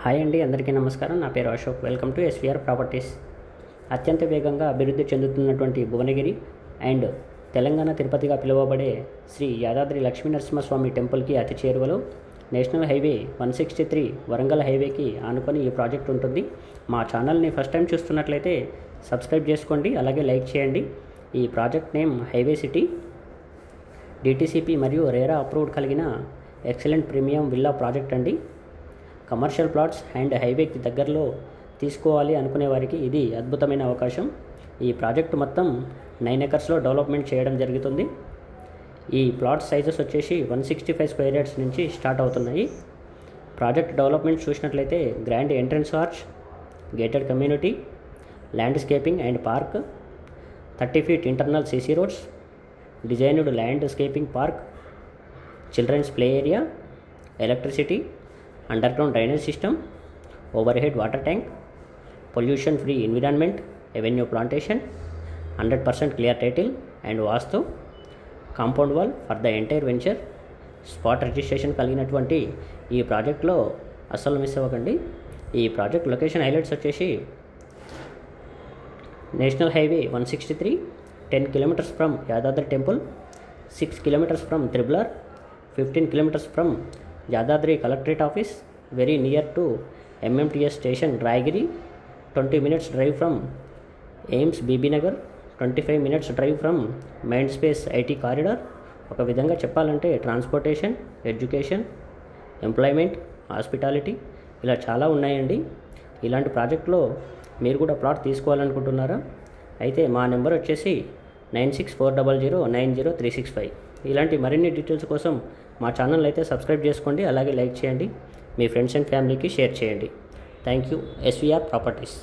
Hi అండి, అందరికీ నమస్కారం. నా పేరు Ashok. Welcome to SVR properties. అత్యంత వేగంగా అభివృద్ధి చెందుతున్నటువంటి భువనగిరి అండ్ తెలంగాణ తిరుపతిగా పిలువబడే శ్రీ యాదాద్రి లక్ష్మీనరసింహస్వామి టెంపుల్కి అతి చేరువలో నేషనల్ హైవే 163 వరంగల్ హైవేకి ఆనుకొని ఈ ప్రాజెక్ట్ ఉంటుంది. మా ఛానల్ని ఫస్ట్ టైం చూస్తున్నట్లయితే సబ్స్క్రైబ్ చేసుకోండి, అలాగే లైక్ చేయండి. ఈ project name highway city, DTCP మరియు రేరా అప్రూవ్డ్ కలిగిన ఎక్సలెంట్ ప్రీమియం విల్లా ప్రాజెక్ట్ అండి. కమర్షియల్ ప్లాట్స్ అండ్ హైవేకి దగ్గరలో తీసుకోవాలి అనుకునే వారికి ఇది అద్భుతమైన అవకాశం. ఈ ప్రాజెక్టు మొత్తం 9 ఎకర్స్లో డెవలప్మెంట్ చేయడం జరుగుతుంది. ఈ ప్లాట్ సైజెస్ వచ్చేసి 165 స్క్వేర్ యార్డ్స్ నుంచి స్టార్ట్ అవుతున్నాయి. ప్రాజెక్ట్ డెవలప్మెంట్ చూసినట్లయితే grand entrance arch, gated community, landscaping and park, 30 feet internal CC roads, designed landscaping park, children's play area, electricity, underground drainage system, overhead water tank, pollution free environment, avenue plantation, 100% clear title and vastu, compound wall for the entire venture, spot registration కలిగినటువంటి ఈ ప్రాజెక్ట్లో అస్సలు miss అవ్వకండి. ఈ project location highlights వచ్చేసి national highway 163, 10 kilometers from Yadadri temple, 6 kilometers from triple R, 15 kilometers from Yadadri collectorate office, very near to MMTS station Rayagiri, 20 minutes drive from AIIMS Bibinagar, 25 minutes drive from mind space IT corridor. ఒక విధంగా చెప్పాలంటే transportation, education, employment, hospitality ఇలా చాలా ఉన్నాయండి. ఇలాంటి ప్రాజెక్ట్లో మీరు కూడా ప్లాట్ తీసుకోవాలనుకుంటున్నారా? అయితే మా నెంబర్ వచ్చేసి 9640090365. ఇలాంటి మరిన్ని డీటెయిల్స్ కోసం మా ఛానల్ అయితే సబ్స్క్రైబ్ చేసుకోండి, అలాగే లైక్ చేయండి, మీ ఫ్రెండ్స్ అండ్ ఫ్యామిలీకి షేర్ చేయండి. Thank you. SVR properties.